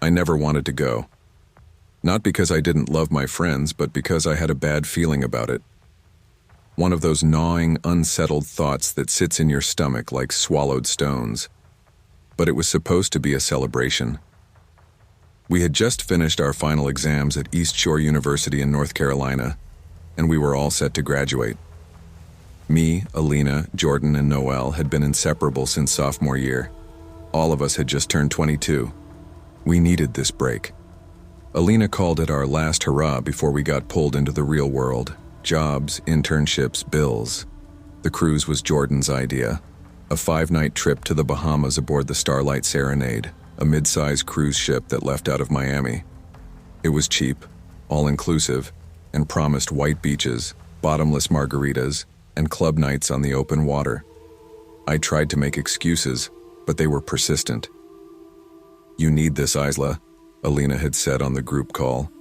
I never wanted to go. Not because I didn't love my friends, but because I had a bad feeling about it. One of those gnawing, unsettled thoughts that sits in your stomach like swallowed stones. But it was supposed to be a celebration. We had just finished our final exams at East Shore University in North Carolina, and we were all set to graduate. Me, Alina, Jordan, and Noelle had been inseparable since sophomore year. All of us had just turned 22. We needed this break. Alina called it our last hurrah before we got pulled into the real world. Jobs, internships, bills. The cruise was Jordan's idea. A 5-night trip to the Bahamas aboard the Starlight Serenade, a mid-size cruise ship that left out of Miami. It was cheap, all-inclusive, and promised white beaches, bottomless margaritas, and club nights on the open water. I tried to make excuses, but they were persistent. "You need this, Isla," Alina had said on the group call.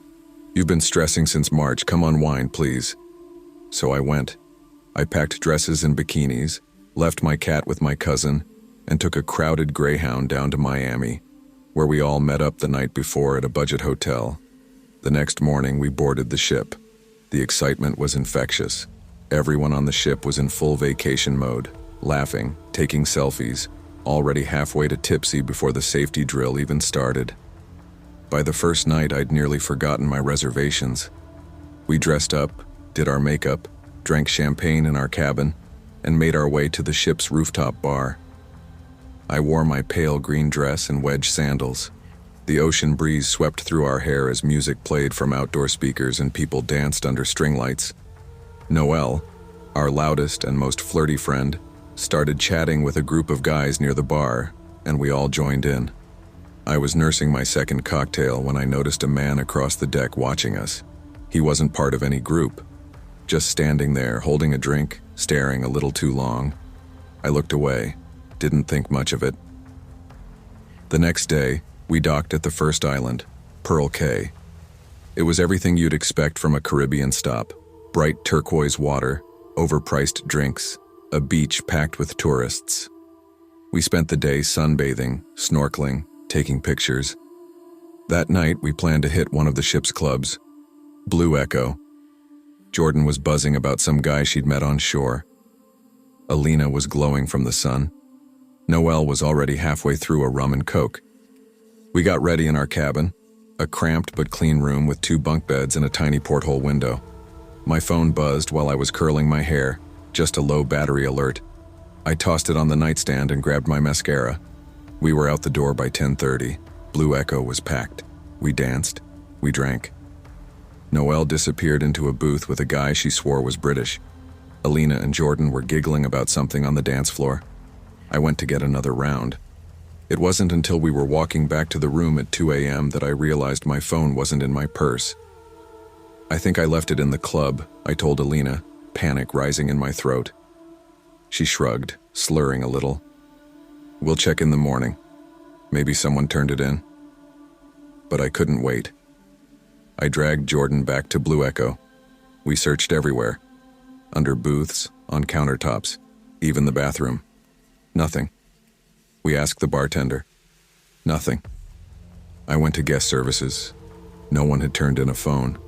"You've been stressing since March. Come unwind, please." So I went. I packed dresses and bikinis, left my cat with my cousin, and took a crowded Greyhound down to Miami, where we all met up the night before at a budget hotel. The next morning, we boarded the ship. The excitement was infectious. Everyone on the ship was in full vacation mode, laughing, taking selfies, already halfway to tipsy before the safety drill even started. By the first night, I'd nearly forgotten my reservations. We dressed up, did our makeup, drank champagne in our cabin, and made our way to the ship's rooftop bar. I wore my pale green dress and wedge sandals. The ocean breeze swept through our hair as music played from outdoor speakers and people danced under string lights. Noelle, our loudest and most flirty friend, started chatting with a group of guys near the bar, and we all joined in. I was nursing my second cocktail when I noticed a man across the deck watching us. He wasn't part of any group, just standing there holding a drink, staring a little too long. I looked away, didn't think much of it. The next day, we docked at the first island, Pearl Cay. It was everything you'd expect from a Caribbean stop: bright turquoise water, overpriced drinks, a beach packed with tourists. We spent the day sunbathing, snorkeling, taking pictures. That night, we planned to hit one of the ship's clubs, Blue Echo. Jordan was buzzing about some guy she'd met on shore. Alina was glowing from the sun. Noelle was already halfway through a rum and coke. We got ready in our cabin, a cramped but clean room with 2 bunk beds and a tiny porthole window. My phone buzzed while I was curling my hair, just a low battery alert. I tossed it on the nightstand and grabbed my mascara. We were out the door by 10:30. Blue Echo was packed. We danced. We drank. Noelle disappeared into a booth with a guy she swore was British. Alina and Jordan were giggling about something on the dance floor. I went to get another round. It wasn't until we were walking back to the room at 2 a.m. that I realized my phone wasn't in my purse. "I think I left it in the club," I told Alina, panic rising in my throat. She shrugged, slurring a little. "We'll check in the morning. Maybe someone turned it in." But I couldn't wait. I dragged Jordan back to Blue Echo. We searched everywhere. Under booths, on countertops, even the bathroom. Nothing. We asked the bartender. Nothing. I went to guest services. No one had turned in a phone.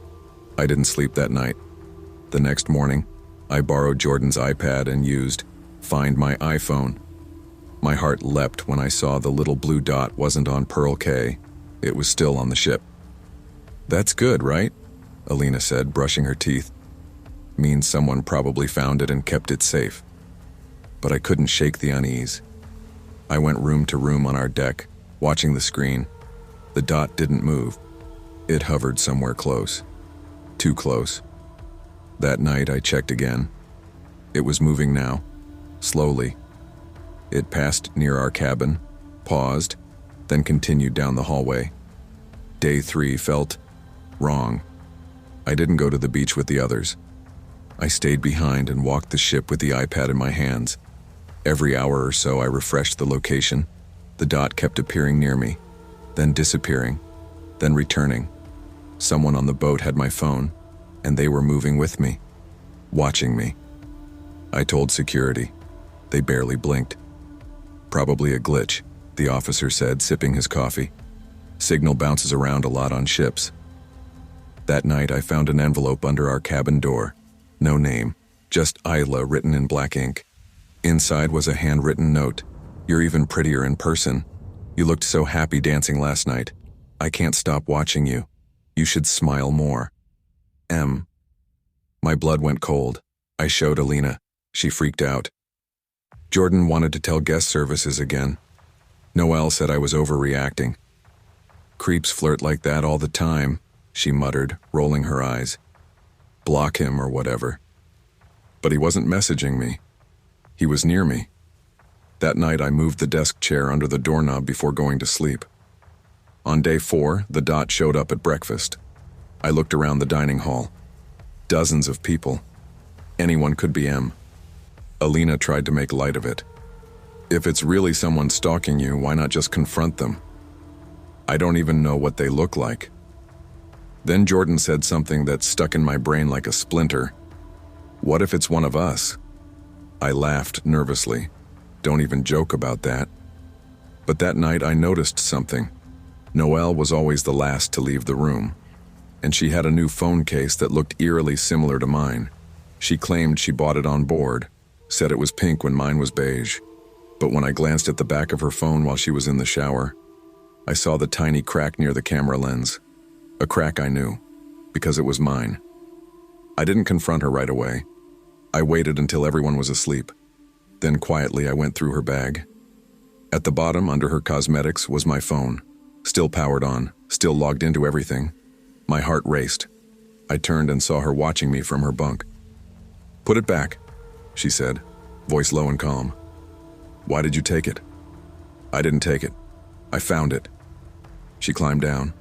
I didn't sleep that night. The next morning, I borrowed Jordan's iPad and used Find My iPhone. My heart leapt when I saw the little blue dot wasn't on Pearl Cay. It was still on the ship. "That's good, right?" Alina said, brushing her teeth. "Means someone probably found it and kept it safe." But I couldn't shake the unease. I went room to room on our deck, watching the screen. The dot didn't move. It hovered somewhere close. Too close. That night I checked again. It was moving now, slowly. It passed near our cabin, paused, then continued down the hallway. Day 3 felt wrong. I didn't go to the beach with the others. I stayed behind and walked the ship with the iPad in my hands. Every hour or so I refreshed the location. The dot kept appearing near me, then disappearing, then returning. Someone on the boat had my phone, and they were moving with me, watching me. I told security. They barely blinked. "Probably a glitch," the officer said, sipping his coffee. Signal bounces around a lot on ships. That night, I found an envelope under our cabin door. No name, just Isla written in black ink. Inside was a handwritten note. "You're even prettier in person. You looked so happy dancing last night. I can't stop watching you. You should smile more. M." My blood went cold. I showed Alina. She freaked out. Jordan wanted to tell guest services again. Noelle said I was overreacting. "Creeps flirt like that all the time," she muttered, rolling her eyes. "Block him or whatever." But he wasn't messaging me. He was near me. That night I moved the desk chair under the doorknob before going to sleep. On day 4, the dot showed up at breakfast. I looked around the dining hall. Dozens of people. Anyone could be M. Alina tried to make light of it. "If it's really someone stalking you, why not just confront them? I don't even know what they look like." Then Jordan said something that stuck in my brain like a splinter. "What if it's one of us?" I laughed nervously. "Don't even joke about that." But that night I noticed something. Noelle was always the last to leave the room, and she had a new phone case that looked eerily similar to mine. She claimed she bought it on board, said it was pink when mine was beige. But when I glanced at the back of her phone while she was in the shower, I saw the tiny crack near the camera lens. A crack I knew, because it was mine. I didn't confront her right away. I waited until everyone was asleep. Then quietly I went through her bag. At the bottom, under her cosmetics, was my phone. Still powered on, still logged into everything. My heart raced. I turned and saw her watching me from her bunk. "Put it back," she said, voice low and calm. "Why did you take it?" "I didn't take it. I found it." She climbed down,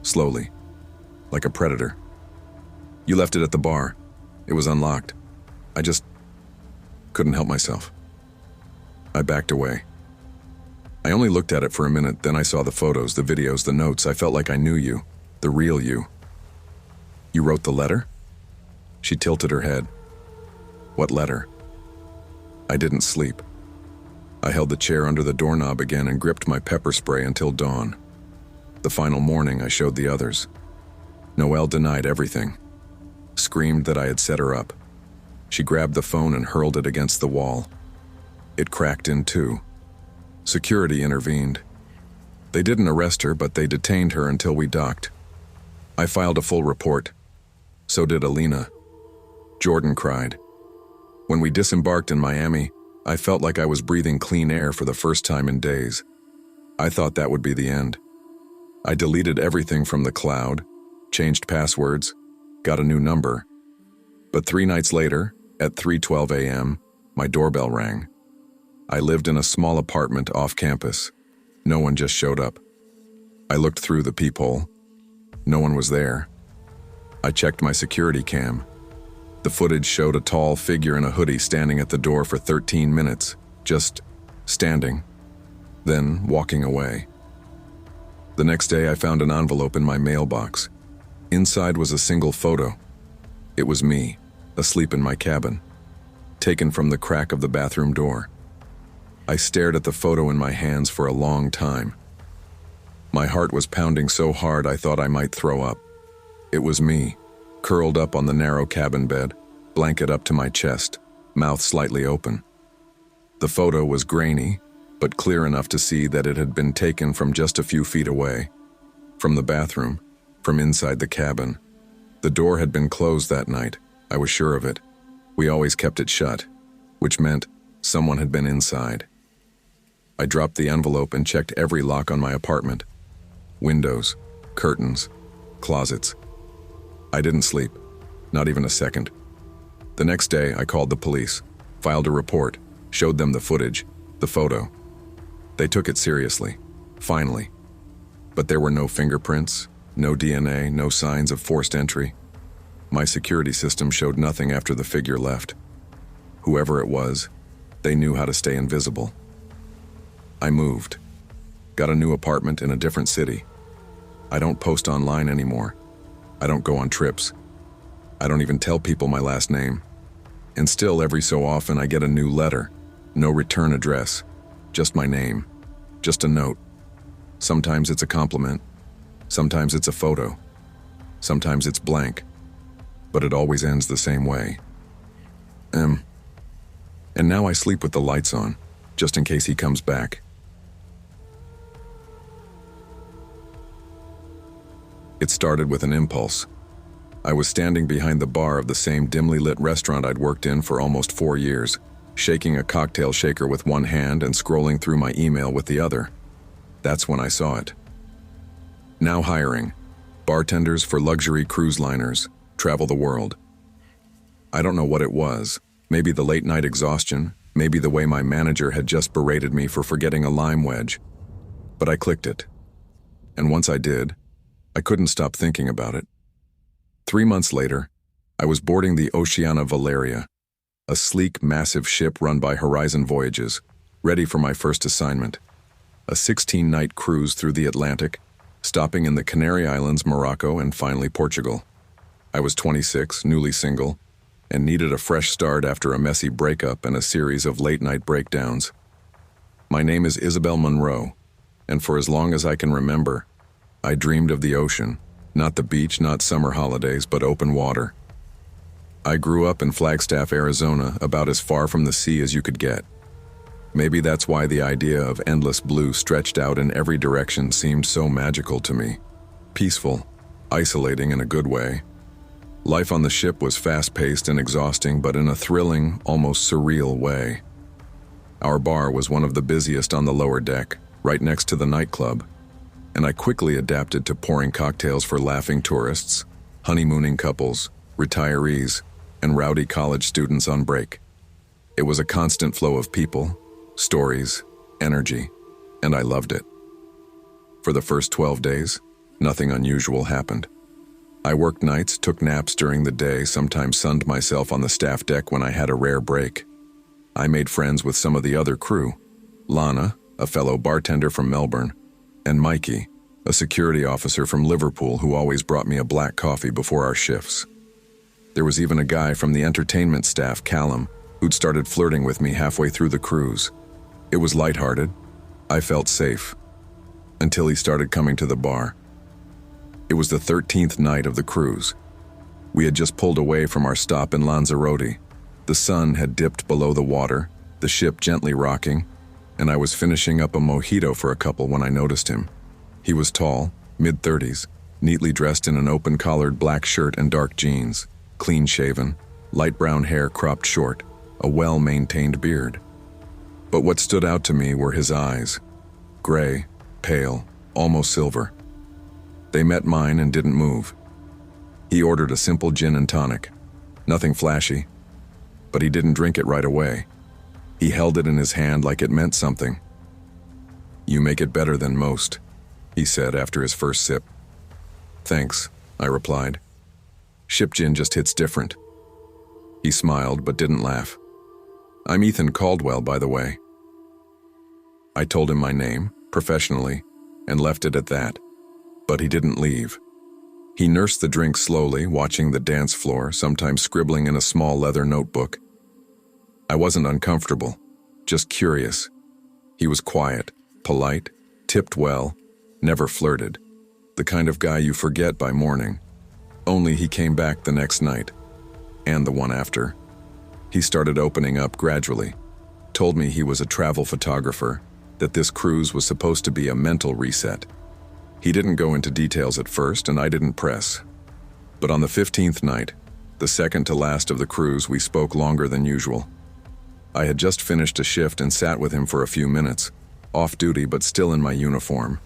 slowly, like a predator. "You left it at the bar. It was unlocked. I just couldn't help myself." I backed away. I only looked at it for a minute, then I saw the photos, the videos, the notes. I felt like I knew you, the real you. "You wrote the letter?" She tilted her head. "What letter?" I didn't sleep. I held the chair under the doorknob again and gripped my pepper spray until dawn. The final morning, I showed the others. Noelle denied everything. Screamed that I had set her up. She grabbed the phone and hurled it against the wall. It cracked in two. Security intervened. They didn't arrest her, but they detained her until we docked. I filed a full report. So did Alina. Jordan cried. When we disembarked in Miami, I felt like I was breathing clean air for the first time in days. I thought that would be the end. I deleted everything from the cloud, changed passwords, got a new number. But 3 nights later, at 3:12 a.m., my doorbell rang. I lived in a small apartment off campus. No one just showed up. I looked through the peephole. No one was there. I checked my security cam. The footage showed a tall figure in a hoodie standing at the door for 13 minutes, just standing, then walking away. The next day, I found an envelope in my mailbox. Inside was a single photo. It was me, asleep in my cabin, taken from the crack of the bathroom door. I stared at the photo in my hands for a long time. My heart was pounding so hard I thought I might throw up. It was me, curled up on the narrow cabin bed, blanket up to my chest, mouth slightly open. The photo was grainy, but clear enough to see that it had been taken from just a few feet away. From the bathroom, from inside the cabin. The door had been closed that night, I was sure of it. We always kept it shut, which meant someone had been inside. I dropped the envelope and checked every lock on my apartment. Windows, curtains, closets. I didn't sleep, not even a second. The next day, I called the police, filed a report, showed them the footage, the photo. They took it seriously, finally. But there were no fingerprints, no DNA, no signs of forced entry. My security system showed nothing after the figure left. Whoever it was, they knew how to stay invisible. I moved, got a new apartment in a different city. I don't post online anymore. I don't go on trips. I don't even tell people my last name. And still, every so often, I get a new letter. No return address. Just my name. Just a note. Sometimes it's a compliment. Sometimes it's a photo. Sometimes it's blank. But it always ends the same way. And now I sleep with the lights on, just in case he comes back. It started with an impulse. I was standing behind the bar of the same dimly lit restaurant I'd worked in for almost 4 years, shaking a cocktail shaker with one hand and scrolling through my email with the other. That's when I saw it. Now hiring. Bartenders for luxury cruise liners. Travel the world. I don't know what it was. Maybe the late night exhaustion. Maybe the way my manager had just berated me for forgetting a lime wedge. But I clicked it. And once I did, I couldn't stop thinking about it. 3 months later, I was boarding the Oceana Valeria, a sleek, massive ship run by Horizon Voyages, ready for my first assignment. A 16-night cruise through the Atlantic, stopping in the Canary Islands, Morocco, and finally Portugal. I was 26, newly single, and needed a fresh start after a messy breakup and a series of late-night breakdowns. My name is Isabel Monroe, and for as long as I can remember, I dreamed of the ocean. Not the beach, not summer holidays, but open water. I grew up in Flagstaff, Arizona, about as far from the sea as you could get. Maybe that's why the idea of endless blue stretched out in every direction seemed so magical to me. Peaceful, isolating in a good way. Life on the ship was fast-paced and exhausting, but in a thrilling, almost surreal way. Our bar was one of the busiest on the lower deck, right next to the nightclub, and I quickly adapted to pouring cocktails for laughing tourists, honeymooning couples, retirees, and rowdy college students on break. It was a constant flow of people, stories, energy, and I loved it. For the first 12 days, nothing unusual happened. I worked nights, took naps during the day, sometimes sunned myself on the staff deck when I had a rare break. I made friends with some of the other crew, Lana, a fellow bartender from Melbourne, and Mikey, a security officer from Liverpool who always brought me a black coffee before our shifts. There was even a guy from the entertainment staff, Callum, who'd started flirting with me halfway through the cruise. It was lighthearted. I felt safe. Until he started coming to the bar. It was the 13th night of the cruise. We had just pulled away from our stop in Lanzarote. The sun had dipped below the water, the ship gently rocking, and I was finishing up a mojito for a couple when I noticed him. He was tall, mid-30s, neatly dressed in an open-collared black shirt and dark jeans, clean-shaven, light brown hair cropped short, a well-maintained beard. But what stood out to me were his eyes. Gray, pale, almost silver. They met mine and didn't move. He ordered a simple gin and tonic. Nothing flashy. But he didn't drink it right away. He held it in his hand like it meant something. "You make it better than most," he said after his first sip. "Thanks," I replied. "Ship gin just hits different." He smiled but didn't laugh. "I'm Ethan Caldwell, by the way." I told him my name, professionally, and left it at that. But he didn't leave. He nursed the drink slowly, watching the dance floor, sometimes scribbling in a small leather notebook. I wasn't uncomfortable, just curious. He was quiet, polite, tipped well, never flirted. The kind of guy you forget by morning. Only he came back the next night, and the one after. He started opening up gradually, told me he was a travel photographer, that this cruise was supposed to be a mental reset. He didn't go into details at first, and I didn't press. But on the 15th night, the second to last of the cruise, we spoke longer than usual. I had just finished a shift and sat with him for a few minutes, off duty but still in my uniform.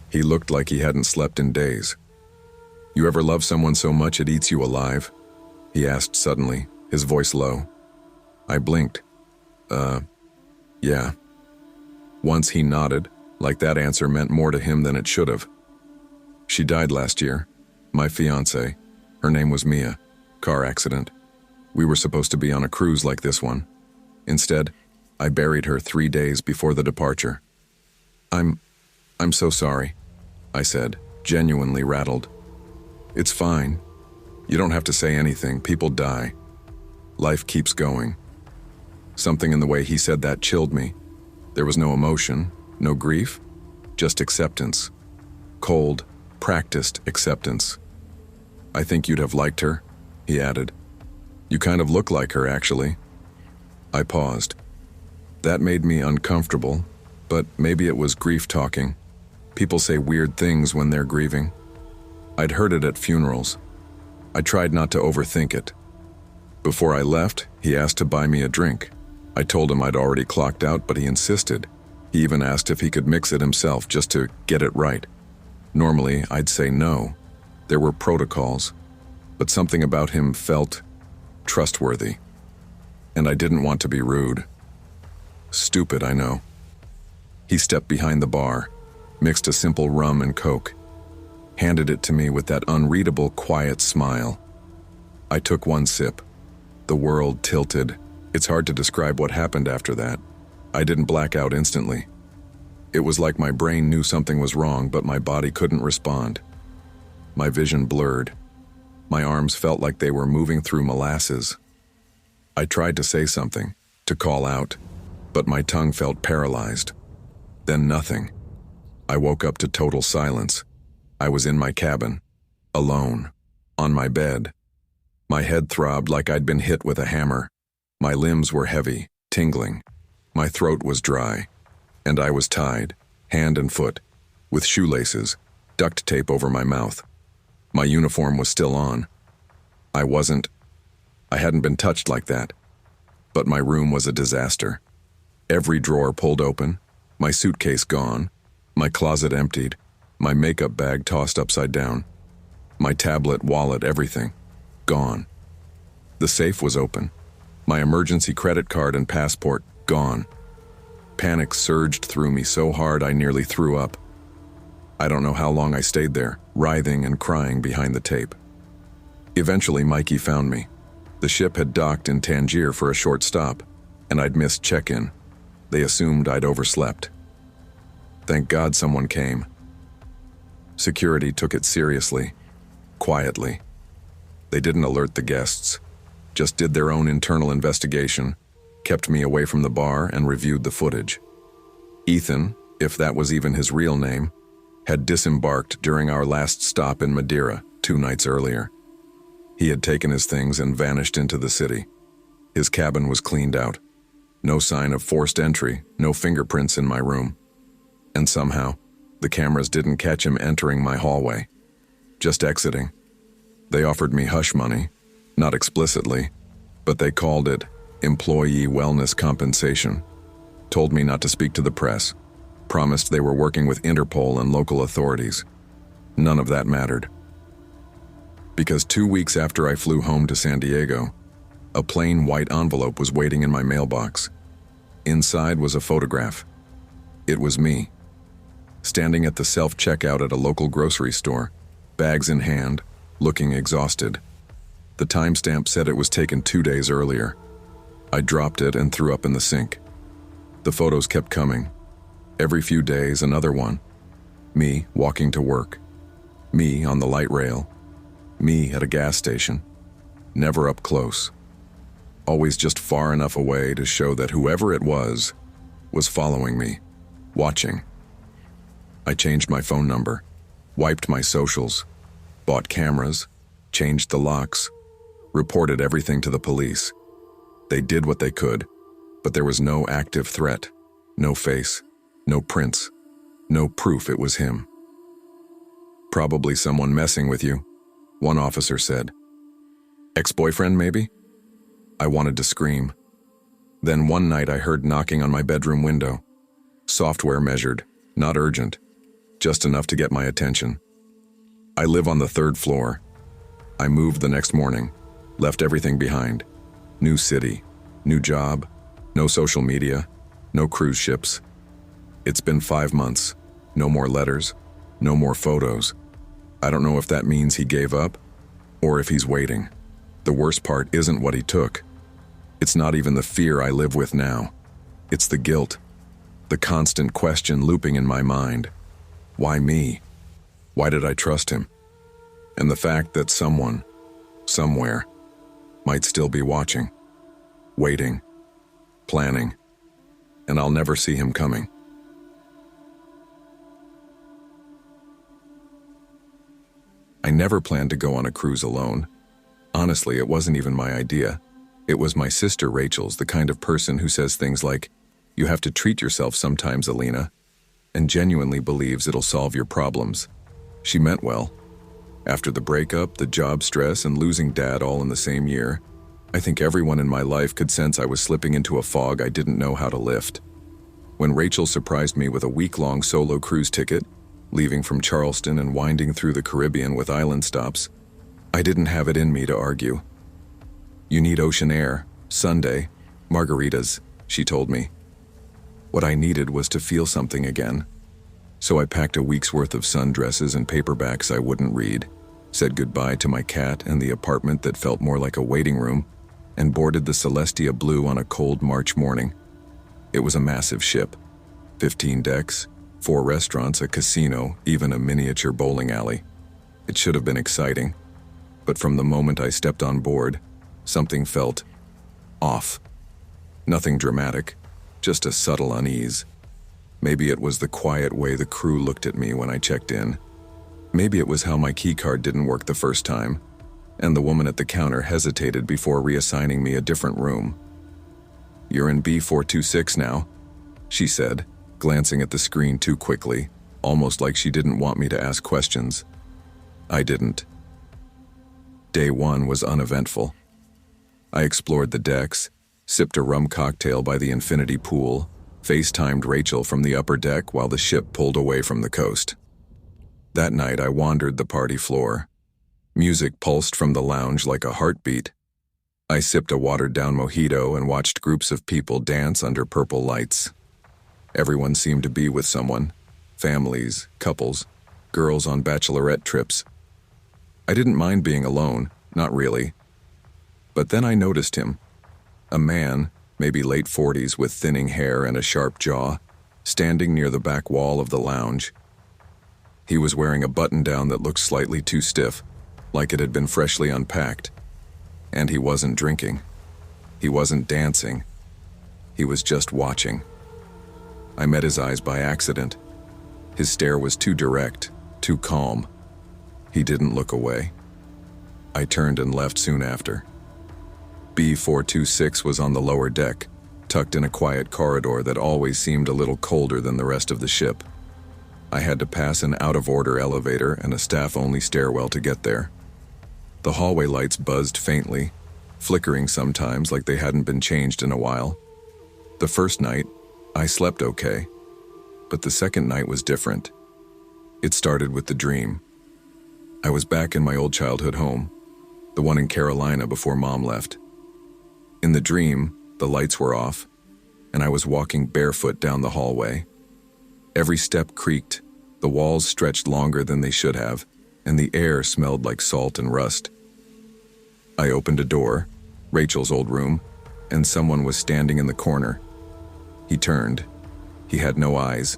He looked like he hadn't slept in days. "You ever love someone so much it eats you alive?" he asked suddenly, his voice low. I blinked. Yeah. Once he nodded, like that answer meant more to him than it should have. "She died last year. My fiancée. Her name was Mia. Car accident. We were supposed to be on a cruise like this one. Instead, I buried her 3 days before the departure." I'm so sorry," I said, genuinely rattled. "It's fine. You don't have to say anything. People die. Life keeps going." Something in the way he said that chilled me. There was no emotion, no grief, just acceptance. Cold, Practiced acceptance. "I think you'd have liked her," he added. "You kind of look like her, actually." I paused. That made me uncomfortable, but maybe it was grief talking. People say weird things when they're grieving. I'd heard it at funerals. I tried not to overthink it. Before I left, he asked to buy me a drink. I told him I'd already clocked out, but he insisted. He even asked if he could mix it himself just to get it right. Normally, I'd say no. There were protocols, but something about him felt trustworthy. And I didn't want to be rude. Stupid, I know. He stepped behind the bar, mixed a simple rum and coke, handed it to me with that unreadable, quiet smile. I took one sip. The world tilted. It's hard to describe what happened after that. I didn't black out instantly. It was like my brain knew something was wrong, but my body couldn't respond. My vision blurred. My arms felt like they were moving through molasses. I tried to say something, to call out, but my tongue felt paralyzed. Then nothing. I woke up to total silence. I was in my cabin, alone, on my bed. My head throbbed like I'd been hit with a hammer. My limbs were heavy, tingling. My throat was dry, and I was tied, hand and foot, with shoelaces, duct tape over my mouth. My uniform was still on. I hadn't been touched like that. But my room was a disaster. Every drawer pulled open, my suitcase gone, my closet emptied, my makeup bag tossed upside down, my tablet, wallet, everything, gone. The safe was open. My emergency credit card and passport, gone. Panic surged through me so hard I nearly threw up. I don't know how long I stayed there, writhing and crying behind the tape. Eventually, Mikey found me. The ship had docked in Tangier for a short stop, and I'd missed check-in. They assumed I'd overslept. Thank God someone came. Security took it seriously, quietly. They didn't alert the guests, just did their own internal investigation, kept me away from the bar, and reviewed the footage. Ethan, if that was even his real name, had disembarked during our last stop in Madeira 2 nights earlier. He had taken his things and vanished into the city. His cabin was cleaned out. No sign of forced entry, no fingerprints in my room. And somehow, the cameras didn't catch him entering my hallway, just exiting. They offered me hush money, not explicitly, but they called it employee wellness compensation. Told me not to speak to the press. Promised they were working with Interpol and local authorities. None of that mattered. Because 2 weeks after I flew home to San Diego, a plain white envelope was waiting in my mailbox. Inside was a photograph. It was me, standing at the self-checkout at a local grocery store, bags in hand, looking exhausted. The timestamp said it was taken 2 days earlier. I dropped it and threw up in the sink. The photos kept coming. Every few days, another one. Me walking to work. Me on the light rail. Me at a gas station. Never up close. Always just far enough away to show that whoever it was following me, watching. I changed my phone number, wiped my socials, bought cameras, changed the locks, reported everything to the police. They did what they could, but there was no active threat, no face, no prints, no proof it was him. "Probably someone messing with you," one officer said. "Ex-boyfriend, maybe?" I wanted to scream. Then one night I heard knocking on my bedroom window. Software measured, not urgent, just enough to get my attention. I live on the 3rd floor. I moved the next morning, left everything behind. New city, new job, no social media, no cruise ships. It's been 5 months, no more letters, no more photos. I don't know if that means he gave up, or if he's waiting. The worst part isn't what he took. It's not even the fear I live with now. It's the guilt, the constant question looping in my mind. Why me? Why did I trust him? And the fact that someone, somewhere, might still be watching, waiting, planning, and I'll never see him coming. I never planned to go on a cruise alone. Honestly, it wasn't even my idea. It was my sister Rachel's, the kind of person who says things like, "You have to treat yourself sometimes, Alina," and genuinely believes it'll solve your problems. She meant well. After the breakup, the job stress, and losing Dad all in the same year, I think everyone in my life could sense I was slipping into a fog I didn't know how to lift. When Rachel surprised me with a week-long solo cruise ticket, leaving from Charleston and winding through the Caribbean with island stops, I didn't have it in me to argue. "You need ocean air, Sunday, margaritas," she told me. What I needed was to feel something again. So I packed a week's worth of sundresses and paperbacks I wouldn't read, said goodbye to my cat and the apartment that felt more like a waiting room, and boarded the Celestia Blue on a cold March morning. It was a massive ship. 15 decks, 4 restaurants, a casino, even a miniature bowling alley. It should have been exciting. But from the moment I stepped on board, something felt off. Nothing dramatic, just a subtle unease. Maybe it was the quiet way the crew looked at me when I checked in. Maybe it was how my keycard didn't work the first time, and the woman at the counter hesitated before reassigning me a different room. "You're in B426 now," she said, glancing at the screen too quickly, almost like she didn't want me to ask questions. I didn't. Day 1 was uneventful. I explored the decks, sipped a rum cocktail by the infinity pool, FaceTimed Rachel from the upper deck while the ship pulled away from the coast. That night I wandered the party floor. Music pulsed from the lounge like a heartbeat. I sipped a watered-down mojito and watched groups of people dance under purple lights. Everyone seemed to be with someone. Families, couples, girls on bachelorette trips. I didn't mind being alone, not really. But then I noticed him. A man, maybe late 40s with thinning hair and a sharp jaw, standing near the back wall of the lounge. He was wearing a button-down that looked slightly too stiff, like it had been freshly unpacked. And he wasn't drinking. He wasn't dancing. He was just watching. I met his eyes by accident. His stare was too direct, too calm. He didn't look away. I turned and left soon after. B426 was on the lower deck, tucked in a quiet corridor that always seemed a little colder than the rest of the ship. I had to pass an out-of-order elevator and a staff-only stairwell to get there. The hallway lights buzzed faintly, flickering sometimes like they hadn't been changed in a while. The first night, I slept okay, but the second night was different. It started with the dream. I was back in my old childhood home, the one in Carolina before Mom left. In the dream, the lights were off, and I was walking barefoot down the hallway. Every step creaked, the walls stretched longer than they should have, and the air smelled like salt and rust. I opened a door, Rachel's old room, and someone was standing in the corner. He turned. He had no eyes.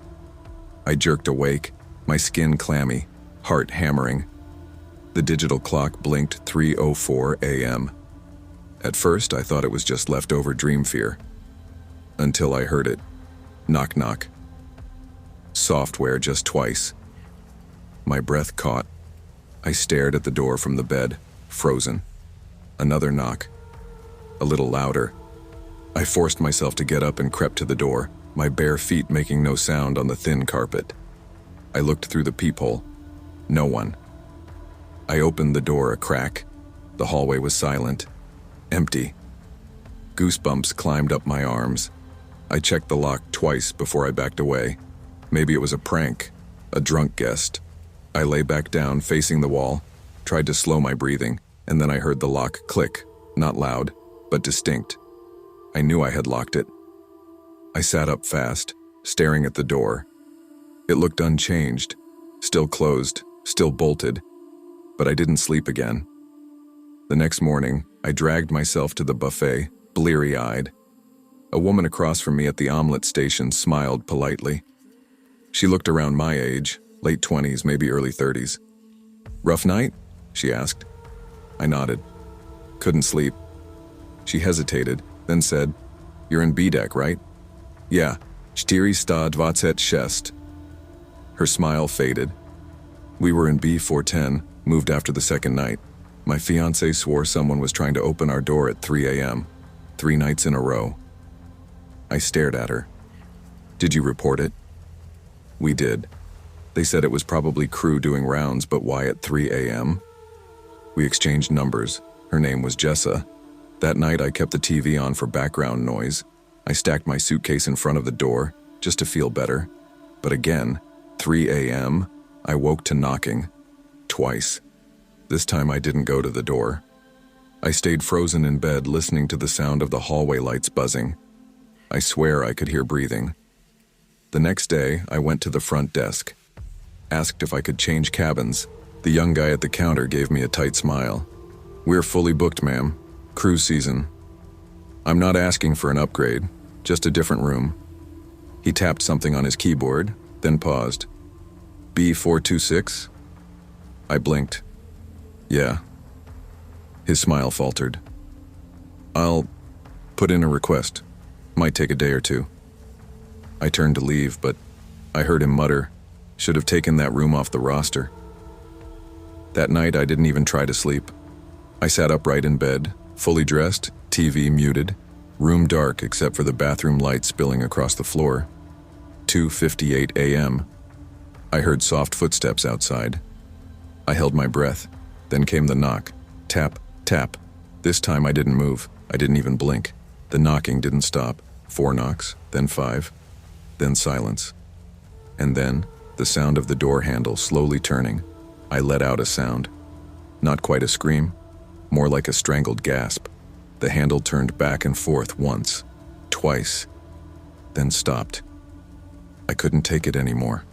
I jerked awake, my skin clammy, heart hammering. The digital clock blinked 3:04 a.m. At first, I thought it was just leftover dream fear. Until I heard it. Knock, knock. Software just twice. My breath caught. I stared at the door from the bed, frozen. Another knock. A little louder. I forced myself to get up and crept to the door, my bare feet making no sound on the thin carpet. I looked through the peephole. No one. I opened the door a crack. The hallway was silent. Empty. Goosebumps climbed up my arms. I checked the lock twice before I backed away. Maybe it was a prank, a drunk guest. I lay back down, facing the wall, tried to slow my breathing, and then I heard the lock click, not loud, but distinct. I knew I had locked it. I sat up fast, staring at the door. It looked unchanged, still closed, still bolted, but I didn't sleep again. The next morning, I dragged myself to the buffet, bleary-eyed. A woman across from me at the omelet station smiled politely. She looked around my age, late 20s, maybe early 30s. "Rough night?" she asked. I nodded. "Couldn't sleep." She hesitated, then said, "You're in B-deck, right?" "Yeah, 426. Her smile faded. "We were in B410, Moved after the second night. My fiancé swore someone was trying to open our door at 3 a.m., 3 nights in a row. I stared at her. Did you report it? We did. They said it was probably crew doing rounds, but why at 3 a.m.? We exchanged numbers. Her name was Jessa. That night I kept the TV on for background noise. I stacked my suitcase in front of the door, just to feel better. But again, 3 a.m., I woke to knocking. Twice. This time I didn't go to the door. I stayed frozen in bed listening to the sound of the hallway lights buzzing. I swear I could hear breathing. The next day, I went to the front desk. Asked if I could change cabins. The young guy at the counter gave me a tight smile. We're fully booked, ma'am. Cruise season. I'm not asking for an upgrade, just a different room. He tapped something on his keyboard, then paused. B426? I blinked. Yeah. His smile faltered. I'll put in a request. Might take a day or two. I turned to leave, but I heard him mutter, should have taken that room off the roster. That night, I didn't even try to sleep. I sat upright in bed, fully dressed, TV muted, room dark except for the bathroom light spilling across the floor. 2:58 a.m. I heard soft footsteps outside. I held my breath. Then came the knock. Tap, tap. This time I didn't move. I didn't even blink. The knocking didn't stop. 4 knocks, then 5, then silence. And then, the sound of the door handle slowly turning. I let out a sound. Not quite a scream, more like a strangled gasp. The handle turned back and forth once, twice, then stopped. I couldn't take it anymore.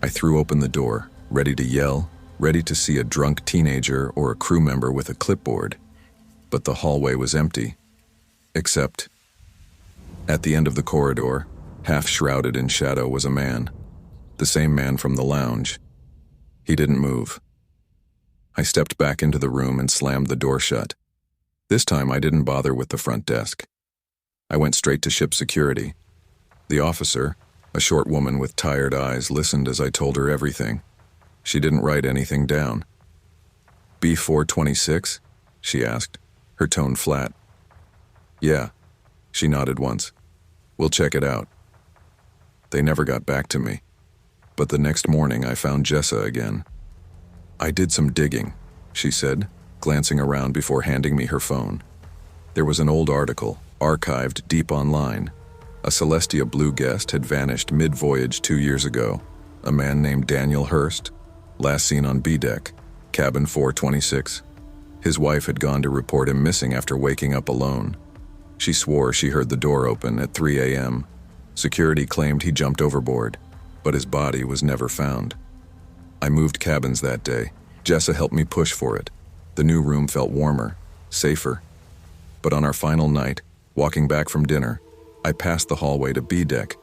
I threw open the door, ready to yell, ready to see a drunk teenager or a crew member with a clipboard. But the hallway was empty. Except, at the end of the corridor, half shrouded in shadow, was a man. The same man from the lounge. He didn't move. I stepped back into the room and slammed the door shut. This time I didn't bother with the front desk. I went straight to ship security. The officer, a short woman with tired eyes, listened as I told her everything. She didn't write anything down. B426? She asked, her tone flat. Yeah, she nodded once. We'll check it out. They never got back to me. But the next morning I found Jessa again. I did some digging, she said, glancing around before handing me her phone. There was an old article, archived deep online. A Celestia Blue guest had vanished mid-voyage 2 years ago. A man named Daniel Hurst, last seen on B-deck, cabin 426. His wife had gone to report him missing after waking up alone. She swore she heard the door open at 3 a.m. Security claimed he jumped overboard, but his body was never found. I moved cabins that day. Jessa helped me push for it. The new room felt warmer, safer. But on our final night, walking back from dinner, I passed the hallway to B-deck,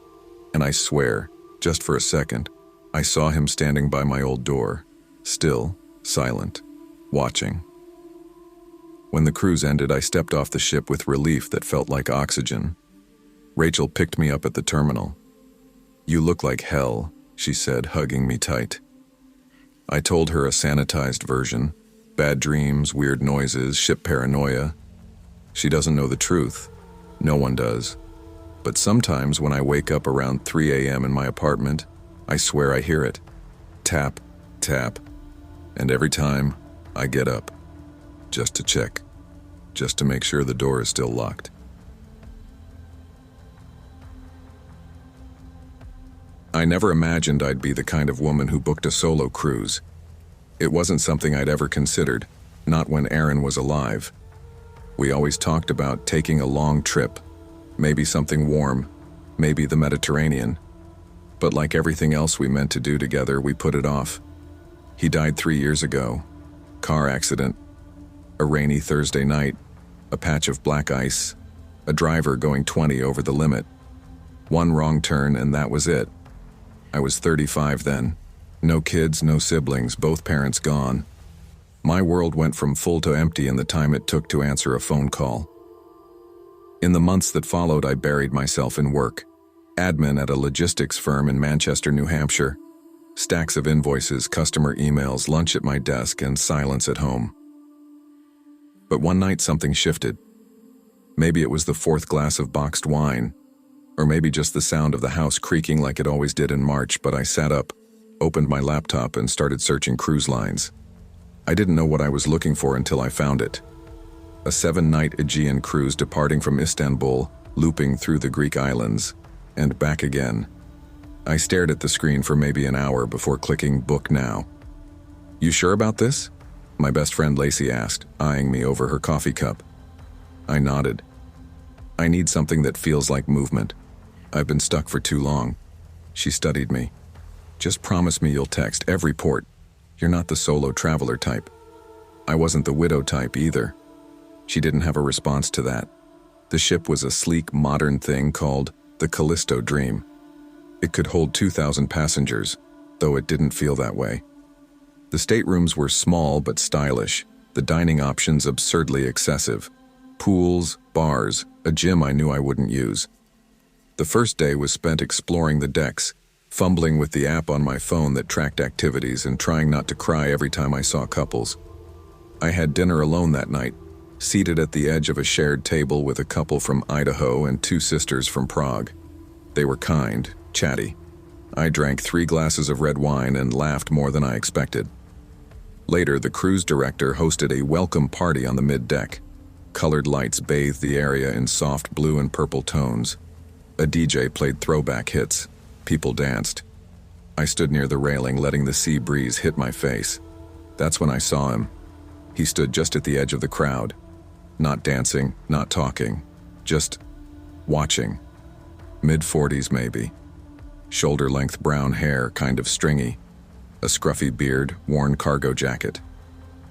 and I swear, just for a second, I saw him standing by my old door, still, silent, watching. When the cruise ended, I stepped off the ship with relief that felt like oxygen. Rachel picked me up at the terminal. You look like hell, she said, hugging me tight. I told her a sanitized version. Bad dreams, weird noises, ship paranoia. She doesn't know the truth. No one does. But sometimes when I wake up around 3 a.m. in my apartment, I swear I hear it. Tap, tap. And every time, I get up. Just to check. Just to make sure the door is still locked. I never imagined I'd be the kind of woman who booked a solo cruise. It wasn't something I'd ever considered, not when Aaron was alive. We always talked about taking a long trip, maybe something warm, maybe the Mediterranean. But like everything else we meant to do together, we put it off. He died 3 years ago. Car accident. A rainy Thursday night. A patch of black ice. A driver going 20 over the limit. One wrong turn and that was it. I was 35 then. No kids, no siblings, both parents gone. My world went from full to empty in the time it took to answer a phone call. In the months that followed, I buried myself in work. Admin at a logistics firm in Manchester, New Hampshire. Stacks of invoices, customer emails, lunch at my desk, and silence at home. But one night something shifted. Maybe it was the fourth glass of boxed wine, or maybe just the sound of the house creaking like it always did in March, but I sat up, opened my laptop, and started searching cruise lines. I didn't know what I was looking for until I found it. A 7-night Aegean cruise departing from Istanbul, looping through the Greek islands, and back again. I stared at the screen for maybe an hour before clicking book now. "You sure about this?" my best friend Lacey asked, eyeing me over her coffee cup. I nodded. "I need something that feels like movement. I've been stuck for too long." She studied me. "Just promise me you'll text every port. You're not the solo traveler type." I wasn't the widow type either. She didn't have a response to that. The ship was a sleek, modern thing called the Callisto Dream. It could hold 2,000 passengers, though it didn't feel that way. The staterooms were small but stylish, the dining options absurdly excessive. Pools, bars, a gym I knew I wouldn't use. The first day was spent exploring the decks, fumbling with the app on my phone that tracked activities and trying not to cry every time I saw couples. I had dinner alone that night, seated at the edge of a shared table with a couple from Idaho and 2 sisters from Prague. They were kind, chatty. I drank 3 glasses of red wine and laughed more than I expected. Later, the cruise director hosted a welcome party on the mid-deck. Colored lights bathed the area in soft blue and purple tones. A DJ played throwback hits. People danced. I stood near the railing, letting the sea breeze hit my face. That's when I saw him. He stood just at the edge of the crowd. Not dancing, not talking. Just watching. Mid-40s maybe. Shoulder-length brown hair, kind of stringy. A scruffy beard, worn cargo jacket.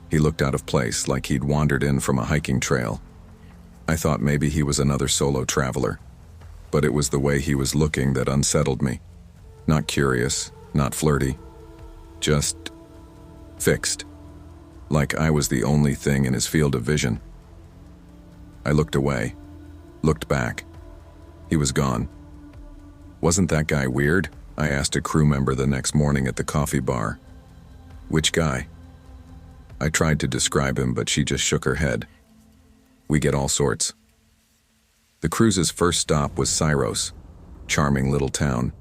He looked out of place, like he'd wandered in from a hiking trail. I thought maybe he was another solo traveler. But it was the way he was looking that unsettled me. Not curious, not flirty. Just fixed. Like I was the only thing in his field of vision. I looked away, looked back. He was gone. "Wasn't that guy weird?" I asked a crew member the next morning at the coffee bar. "Which guy?" I tried to describe him, but she just shook her head. "We get all sorts." The cruise's first stop was Syros, charming little town.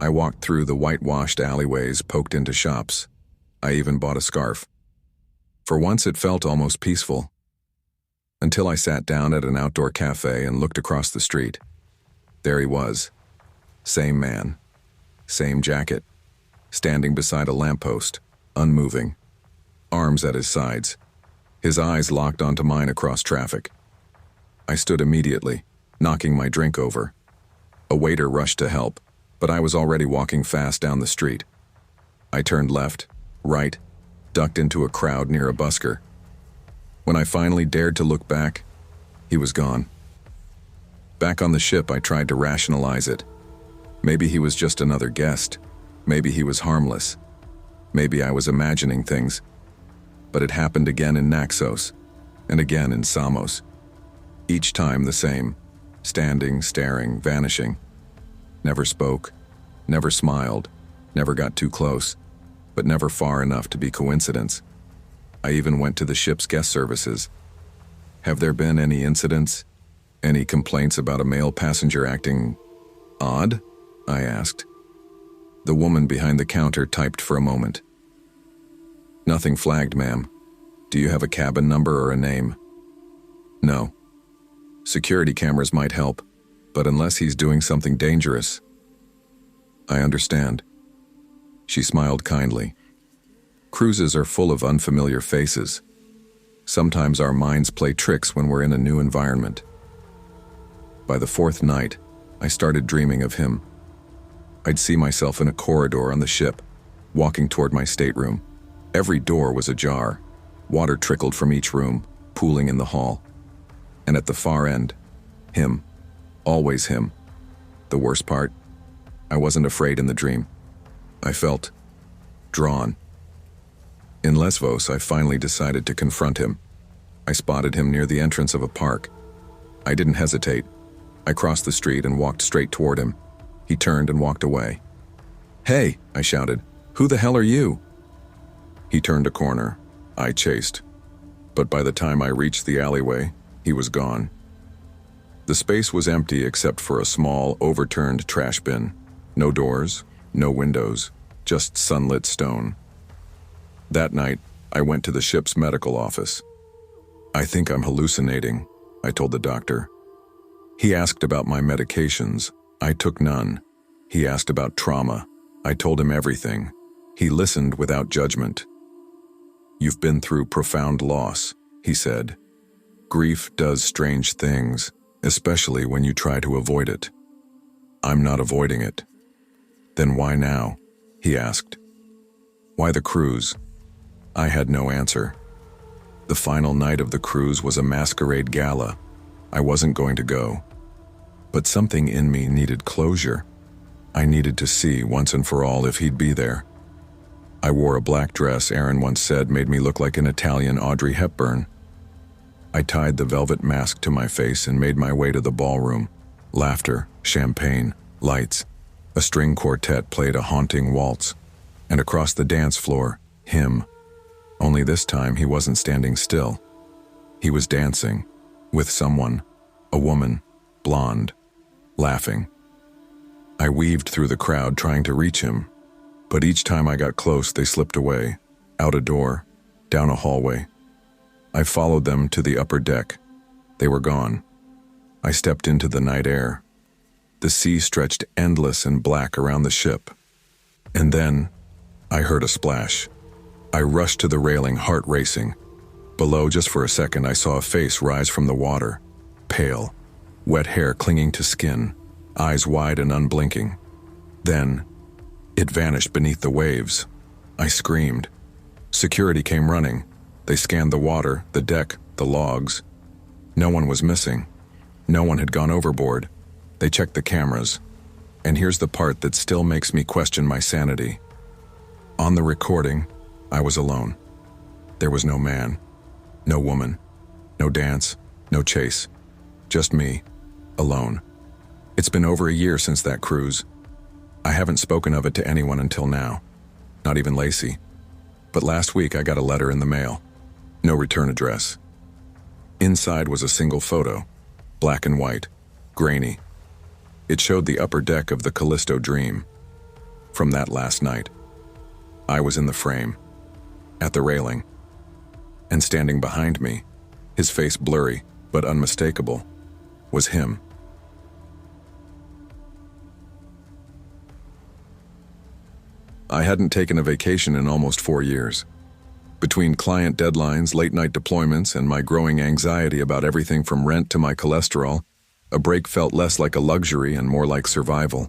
I walked through the whitewashed alleyways, poked into shops. I even bought a scarf. For once it felt almost peaceful. Until I sat down at an outdoor cafe and looked across the street. There he was. Same man. Same jacket. Standing beside a lamppost, unmoving. Arms at his sides. His eyes locked onto mine across traffic. I stood immediately, knocking my drink over. A waiter rushed to help, but I was already walking fast down the street. I turned left, right, ducked into a crowd near a busker. When I finally dared to look back, he was gone. Back on the ship, I tried to rationalize it. Maybe he was just another guest. Maybe he was harmless. Maybe I was imagining things. But it happened again in Naxos, and again in Samos. Each time the same, standing, staring, vanishing. Never spoke, never smiled, never got too close, but never far enough to be coincidence. I even went to the ship's guest services. "Have there been any incidents? Any complaints about a male passenger acting odd?" I asked. The woman behind the counter typed for a moment. "Nothing flagged, ma'am. Do you have a cabin number or a name?" "No. Security cameras might help, but unless he's doing something dangerous." "I understand." She smiled kindly. Cruises are full of unfamiliar faces. Sometimes our minds play tricks when we're in a new environment. By the 4th night, I started dreaming of him. I'd see myself in a corridor on the ship, walking toward my stateroom. Every door was ajar. Water trickled from each room, pooling in the hall. And at the far end, him. Always him. The worst part? I wasn't afraid in the dream. I felt drawn. In Lesvos, I finally decided to confront him. I spotted him near the entrance of a park. I didn't hesitate. I crossed the street and walked straight toward him. He turned and walked away. "Hey," I shouted. "Who the hell are you?" He turned a corner. I chased. But by the time I reached the alleyway, he was gone. The space was empty except for a small, overturned trash bin. No doors, no windows, just sunlit stone. That night, I went to the ship's medical office. "I think I'm hallucinating," I told the doctor. He asked about my medications. I took none. He asked about trauma. I told him everything. He listened without judgment. "You've been through profound loss," he said. "Grief does strange things, especially when you try to avoid it." "I'm not avoiding it." "Then why now?" he asked. "Why the cruise?" I had no answer. The final night of the cruise was a masquerade gala. I wasn't going to go. But something in me needed closure. I needed to see once and for all if he'd be there. I wore a black dress Aaron once said made me look like an Italian Audrey Hepburn. I tied the velvet mask to my face and made my way to the ballroom. Laughter, champagne, lights. A string quartet played a haunting waltz. And across the dance floor, him. Only this time he wasn't standing still. He was dancing. With someone. A woman. Blonde. Laughing. I weaved through the crowd trying to reach him. But each time I got close, they slipped away. Out a door. Down a hallway. I followed them to the upper deck. They were gone. I stepped into the night air. The sea stretched endless and black around the ship. And then, I heard a splash. I rushed to the railing, heart racing. Below, just for a second, I saw a face rise from the water. Pale. Wet hair clinging to skin. Eyes wide and unblinking. Then, it vanished beneath the waves. I screamed. Security came running. They scanned the water, the deck, the logs. No one was missing. No one had gone overboard. They checked the cameras. And here's the part that still makes me question my sanity. On the recording, I was alone. There was no man, no woman, no dance, no chase. Just me, alone. It's been over a year since that cruise. I haven't spoken of it to anyone until now, not even Lacey. But last week I got a letter in the mail. No return address. Inside was a single photo, black and white, grainy. It showed the upper deck of the Callisto Dream. From that last night. I was in the frame, at the railing, and standing behind me, his face blurry but unmistakable, was him. I hadn't taken a vacation in almost 4 years. Between client deadlines, late-night deployments, and my growing anxiety about everything from rent to my cholesterol, a break felt less like a luxury and more like survival.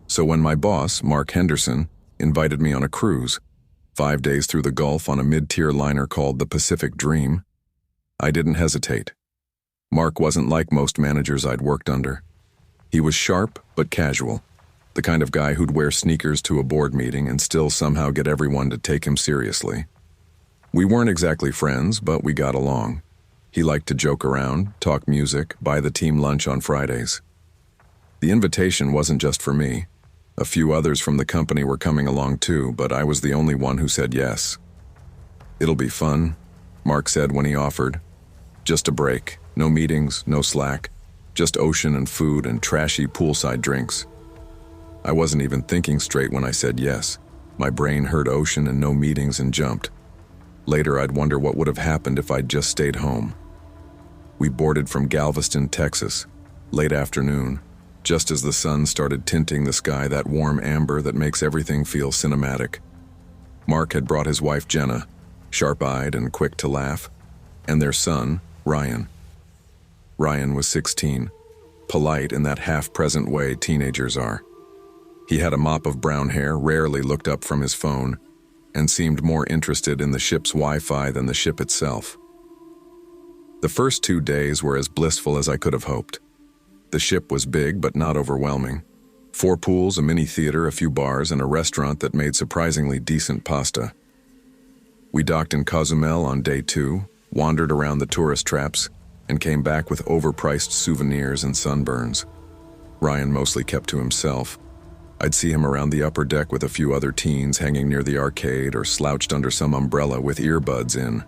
So when my boss, Mark Henderson, invited me on a cruise, 5 days through the Gulf on a mid-tier liner called the Pacific Dream, I didn't hesitate. Mark wasn't like most managers I'd worked under. He was sharp but casual, the kind of guy who'd wear sneakers to a board meeting and still somehow get everyone to take him seriously. We weren't exactly friends, but we got along. He liked to joke around, talk music, buy the team lunch on Fridays. The invitation wasn't just for me. A few others from the company were coming along too, but I was the only one who said yes. "It'll be fun," Mark said when he offered. "Just a break, no meetings, no slack, just ocean and food and trashy poolside drinks." I wasn't even thinking straight when I said yes. My brain heard ocean and no meetings and jumped. Later I'd wonder what would have happened if I'd just stayed home. We boarded from Galveston, Texas, late afternoon, just as the sun started tinting the sky that warm amber that makes everything feel cinematic. Mark had brought his wife Jenna, sharp-eyed and quick to laugh, and their son, Ryan. Ryan was 16, polite in that half-present way teenagers are. He had a mop of brown hair, rarely looked up from his phone, and seemed more interested in the ship's Wi-Fi than the ship itself. The first 2 days were as blissful as I could have hoped. The ship was big but not overwhelming. 4 pools, a mini theater, a few bars, and a restaurant that made surprisingly decent pasta. We docked in Cozumel on day 2, wandered around the tourist traps, and came back with overpriced souvenirs and sunburns. Ryan mostly kept to himself. I'd see him around the upper deck with a few other teens hanging near the arcade or slouched under some umbrella with earbuds in.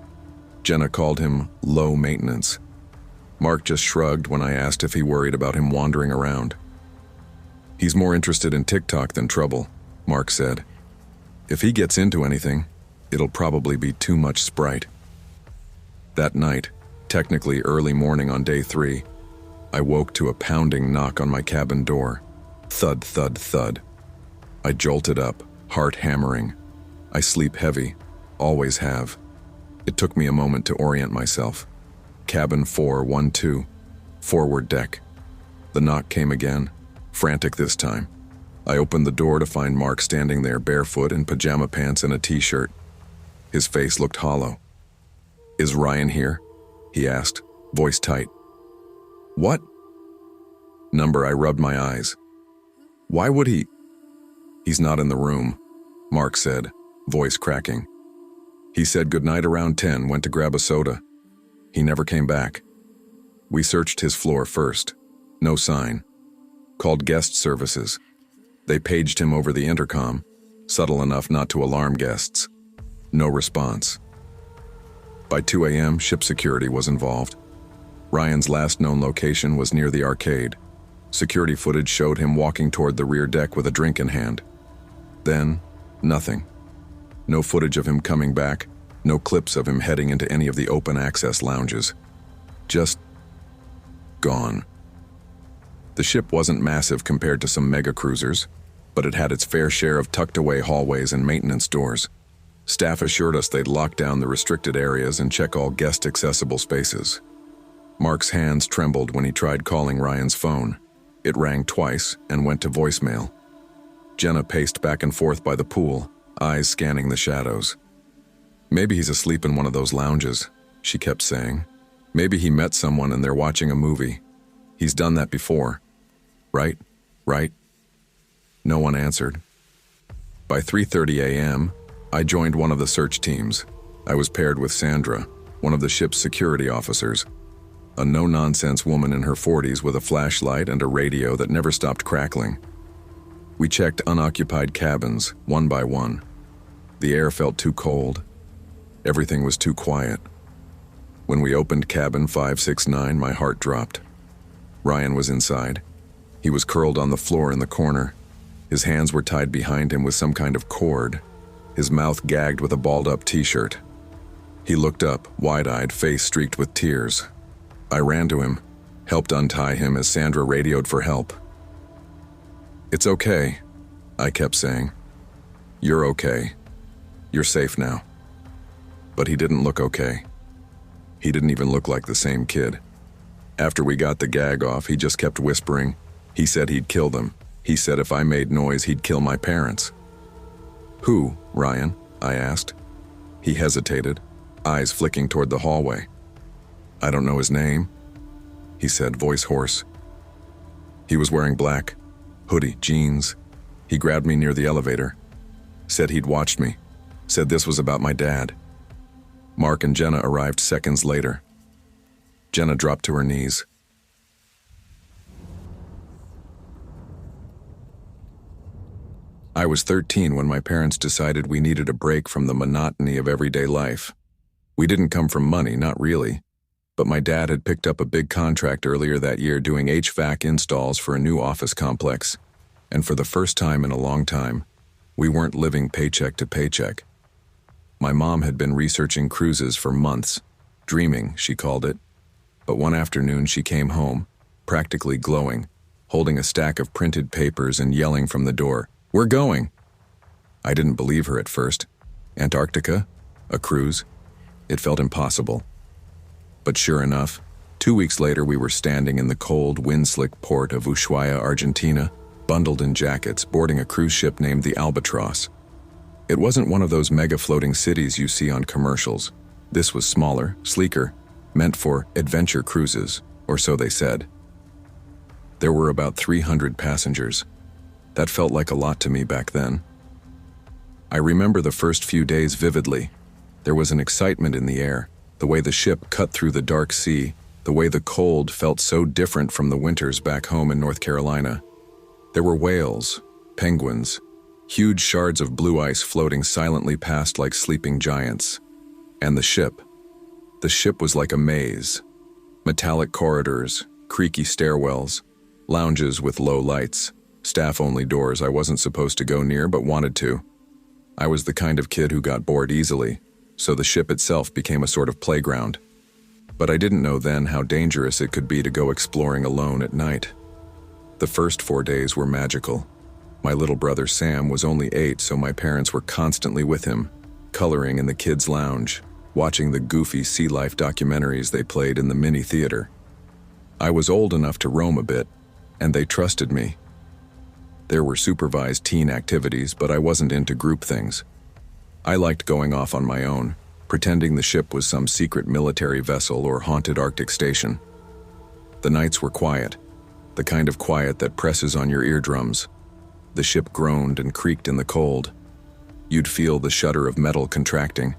Jenna called him low maintenance. Mark just shrugged when I asked if he worried about him wandering around. "He's more interested in TikTok than trouble," Mark said. "If he gets into anything, it'll probably be too much Sprite." That night, technically early morning on day 3, I woke to a pounding knock on my cabin door. Thud, thud, thud. I jolted up, heart hammering. I sleep heavy, always have. It took me a moment to orient myself. Cabin 412, forward deck. The knock came again, frantic this time. I opened the door to find Mark standing there barefoot in pajama pants and a t-shirt. His face looked hollow. "Is Ryan here?" he asked, voice tight. "What?" Number. I rubbed my eyes. "Why would he?" "He's not in the room," Mark said, voice cracking. "He said goodnight around 10, went to grab a soda. He never came back. We searched his floor first. No sign. Called guest services. They paged him over the intercom, subtle enough not to alarm guests. No response. By 2 a.m., ship security was involved. Ryan's last known location was near the arcade. Security footage showed him walking toward the rear deck with a drink in hand. Then, nothing. No footage of him coming back, no clips of him heading into any of the open access lounges. Just gone. The ship wasn't massive compared to some mega cruisers, but it had its fair share of tucked-away hallways and maintenance doors. Staff assured us they'd lock down the restricted areas and check all guest-accessible spaces. Mark's hands trembled when he tried calling Ryan's phone. It rang twice and went to voicemail. Jenna paced back and forth by the pool, eyes scanning the shadows. "Maybe he's asleep in one of those lounges," she kept saying. "Maybe he met someone and they're watching a movie. He's done that before. Right? Right?" No one answered. By 3:30 a.m., I joined one of the search teams. I was paired with Sandra, one of the ship's security officers, a no-nonsense woman in her 40s with a flashlight and a radio that never stopped crackling. We checked unoccupied cabins, one by one. The air felt too cold. Everything was too quiet. When we opened cabin 569, my heart dropped. Ryan was inside. He was curled on the floor in the corner. His hands were tied behind him with some kind of cord. His mouth gagged with a balled-up t-shirt. He looked up, wide-eyed, face streaked with tears. I ran to him, helped untie him as Sandra radioed for help. "It's okay," I kept saying. "You're okay. You're safe now." But he didn't look okay. He didn't even look like the same kid. After we got the gag off, he just kept whispering. He said he'd kill them. He said if I made noise, he'd kill my parents. "Who, Ryan?" I asked. He hesitated, eyes flicking toward the hallway. "I don't know his name," he said, voice hoarse. He was wearing black, hoodie, jeans. He grabbed me near the elevator. Said he'd watched me. Said this was about my dad. Mark and Jenna arrived seconds later. Jenna dropped to her knees. I was 13 when my parents decided we needed a break from the monotony of everyday life. We didn't come from money, not really. But my dad had picked up a big contract earlier that year doing HVAC installs for a new office complex. And for the first time in a long time, we weren't living paycheck to paycheck. My mom had been researching cruises for months, dreaming, she called it. But one afternoon she came home, practically glowing, holding a stack of printed papers and yelling from the door, "We're going!" I didn't believe her at first. Antarctica? A cruise? It felt impossible. But sure enough, 2 weeks later we were standing in the cold, wind-slick port of Ushuaia, Argentina, bundled in jackets, boarding a cruise ship named the Albatross. It wasn't one of those mega-floating cities you see on commercials. This was smaller, sleeker, meant for adventure cruises, or so they said. There were about 300 passengers. That felt like a lot to me back then. I remember the first few days vividly. There was an excitement in the air, the way the ship cut through the dark sea, the way the cold felt so different from the winters back home in North Carolina. There were whales, penguins, huge shards of blue ice floating silently past like sleeping giants. And the ship. The ship was like a maze. Metallic corridors, creaky stairwells, lounges with low lights, staff-only doors I wasn't supposed to go near but wanted to. I was the kind of kid who got bored easily, so the ship itself became a sort of playground. But I didn't know then how dangerous it could be to go exploring alone at night. The first 4 days were magical. My little brother Sam was only 8, so my parents were constantly with him, coloring in the kids' lounge, watching the goofy sea life documentaries they played in the mini theater. I was old enough to roam a bit, and they trusted me. There were supervised teen activities, but I wasn't into group things. I liked going off on my own, pretending the ship was some secret military vessel or haunted Arctic station. The nights were quiet, the kind of quiet that presses on your eardrums. The ship groaned and creaked in the cold. You'd feel the shudder of metal contracting.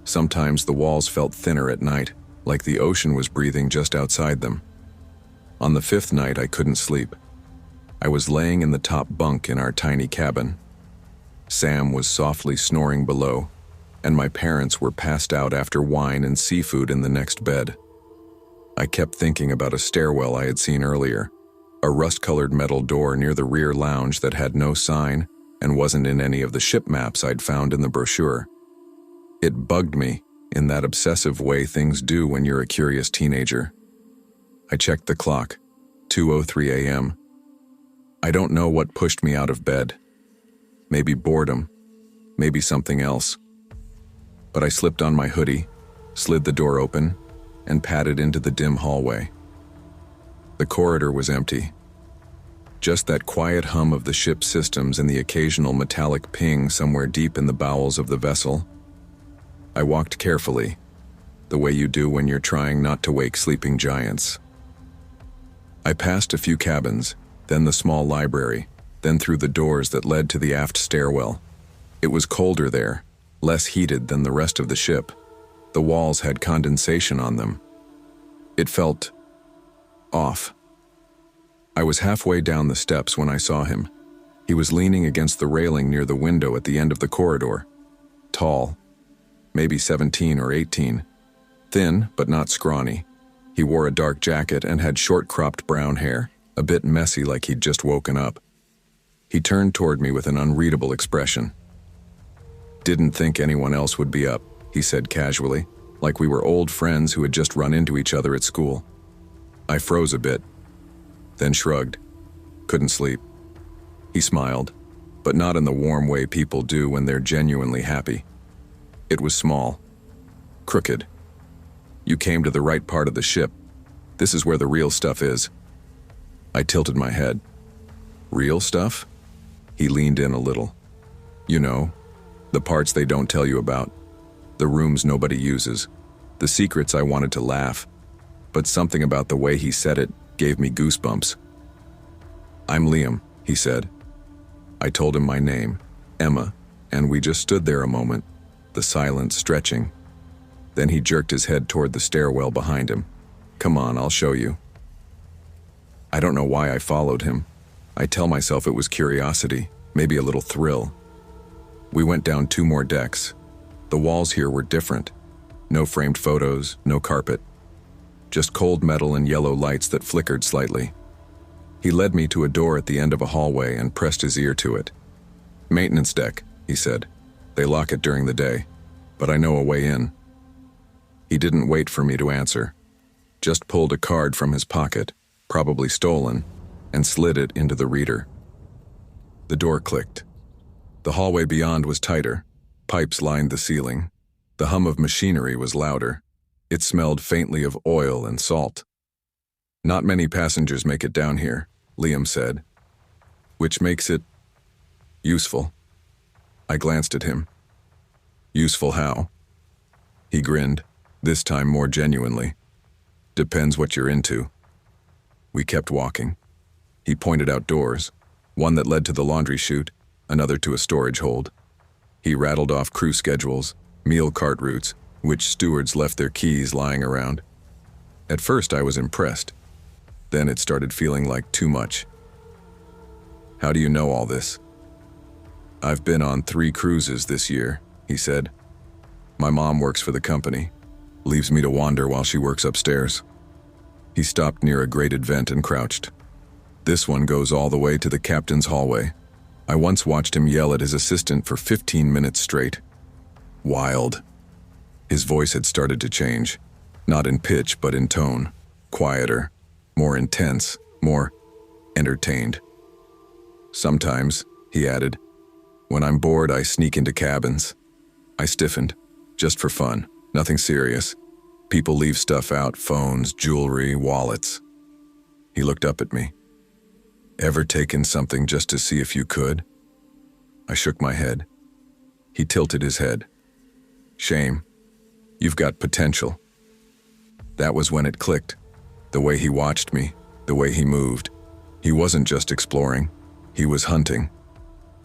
Sometimes the walls felt thinner at night, like the ocean was breathing just outside them. On the 5th night, I couldn't sleep. I was laying in the top bunk in our tiny cabin. Sam was softly snoring below, and my parents were passed out after wine and seafood in the next bed. I kept thinking about a stairwell I had seen earlier, a rust-colored metal door near the rear lounge that had no sign and wasn't in any of the ship maps I'd found in the brochure. It bugged me in that obsessive way things do when you're a curious teenager. I checked the clock, 2:03 a.m. I don't know what pushed me out of bed. Maybe boredom, maybe something else. But I slipped on my hoodie, slid the door open, and padded into the dim hallway. The corridor was empty. Just that quiet hum of the ship's systems and the occasional metallic ping somewhere deep in the bowels of the vessel. I walked carefully, the way you do when you're trying not to wake sleeping giants. I passed a few cabins, then the small library, then through the doors that led to the aft stairwell. It was colder there, less heated than the rest of the ship. The walls had condensation on them. It felt off. I was halfway down the steps when I saw him. He was leaning against the railing near the window at the end of the corridor. Tall, maybe 17 or 18. Thin, but not scrawny. He wore a dark jacket and had short-cropped brown hair, a bit messy like he'd just woken up. He turned toward me with an unreadable expression. "Didn't think anyone else would be up," he said casually, like we were old friends who had just run into each other at school. I froze a bit, then shrugged. Couldn't sleep. He smiled, but not in the warm way people do when they're genuinely happy. It was small, crooked. "You came to the right part of the ship. This is where the real stuff is." I tilted my head. "Real stuff?" He leaned in a little. "You know, the parts they don't tell you about. The rooms nobody uses. The secrets." I wanted to laugh, but something about the way he said it gave me goosebumps. "I'm Liam," he said. I told him my name, Emma, and we just stood there a moment, the silence stretching. Then he jerked his head toward the stairwell behind him. "Come on, I'll show you." I don't know why I followed him. I tell myself it was curiosity, maybe a little thrill. We went down 2 more decks. The walls here were different. No framed photos, no carpet. Just cold metal and yellow lights that flickered slightly. He led me to a door at the end of a hallway and pressed his ear to it. "Maintenance deck," he said. "They lock it during the day, but I know a way in." He didn't wait for me to answer. Just pulled a card from his pocket, probably stolen, and slid it into the reader. The door clicked. The hallway beyond was tighter. Pipes lined the ceiling. The hum of machinery was louder. It smelled faintly of oil and salt. "Not many passengers make it down here," Liam said. "Which makes it useful." I glanced at him. "Useful how?" He grinned, this time more genuinely. "Depends what you're into." We kept walking. He pointed out doors, one that led to the laundry chute, another to a storage hold. He rattled off crew schedules, meal cart routes, which stewards left their keys lying around. At first I was impressed. Then it started feeling like too much. "How do you know all this?" "I've been on 3 cruises this year," he said. "My mom works for the company, leaves me to wander while she works upstairs." He stopped near a grated vent and crouched. "This one goes all the way to the captain's hallway. I once watched him yell at his assistant for 15 minutes straight. Wild." His voice had started to change, not in pitch but in tone, quieter, more intense, more entertained. "Sometimes," he added, "when I'm bored, I sneak into cabins." I stiffened, just for fun, nothing serious. People leave stuff out, phones, jewelry, wallets. He looked up at me. "Ever taken something just to see if you could?" I shook my head. He tilted his head. "Shame. You've got potential." That was when it clicked. The way he watched me, the way he moved. He wasn't just exploring, he was hunting.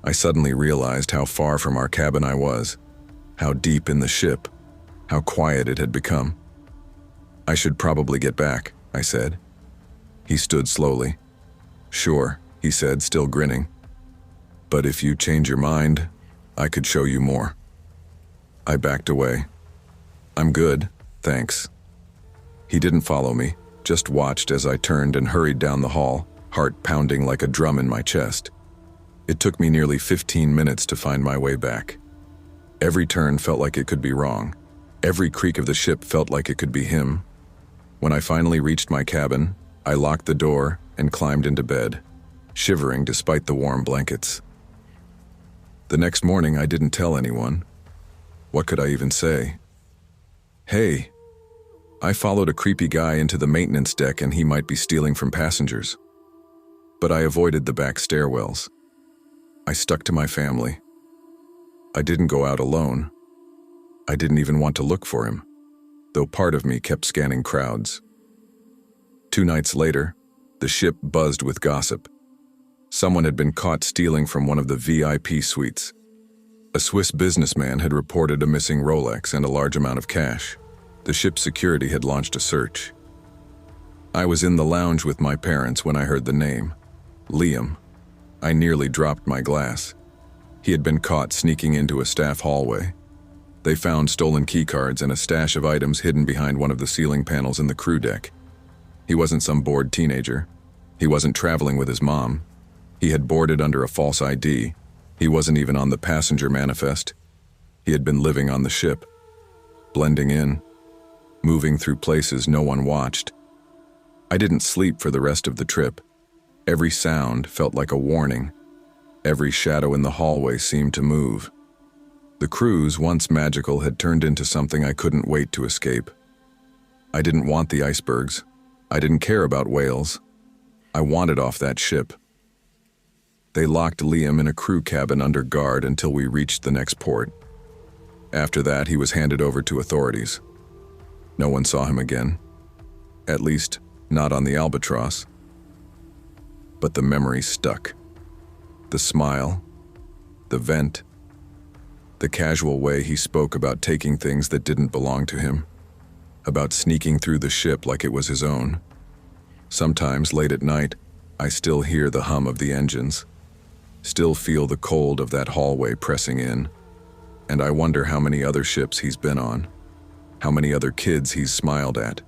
I suddenly realized how far from our cabin I was, how deep in the ship, how quiet it had become. "I should probably get back," I said. He stood slowly. "Sure," he said, still grinning. "But if you change your mind, I could show you more." I backed away. "I'm good, thanks." He didn't follow me, just watched as I turned and hurried down the hall, heart pounding like a drum in my chest. It took me nearly 15 minutes to find my way back. Every turn felt like it could be wrong. Every creak of the ship felt like it could be him. When I finally reached my cabin, I locked the door and climbed into bed, shivering despite the warm blankets. The next morning, I didn't tell anyone. What could I even say? "Hey, I followed a creepy guy into the maintenance deck and he might be stealing from passengers." But I avoided the back stairwells. I stuck to my family. I didn't go out alone. I didn't even want to look for him, though part of me kept scanning crowds. 2 nights later, the ship buzzed with gossip. Someone had been caught stealing from one of the VIP suites. A Swiss businessman had reported a missing Rolex and a large amount of cash. The ship's security had launched a search. I was in the lounge with my parents when I heard the name, Liam. I nearly dropped my glass. He had been caught sneaking into a staff hallway. They found stolen keycards and a stash of items hidden behind one of the ceiling panels in the crew deck. He wasn't some bored teenager. He wasn't traveling with his mom. He had boarded under a false ID. He wasn't even on the passenger manifest. He had been living on the ship, blending in, moving through places no one watched. I didn't sleep for the rest of the trip. Every sound felt like a warning. Every shadow in the hallway seemed to move. The cruise, once magical, had turned into something I couldn't wait to escape. I didn't want the icebergs. I didn't care about whales. I wanted off that ship. They locked Liam in a crew cabin under guard until we reached the next port. After that, he was handed over to authorities. No one saw him again. At least, not on the Albatross. But the memory stuck. The smile, the vent, the casual way he spoke about taking things that didn't belong to him, about sneaking through the ship like it was his own. Sometimes, late at night, I still hear the hum of the engines, still feel the cold of that hallway pressing in, and I wonder how many other ships he's been on, how many other kids he's smiled at,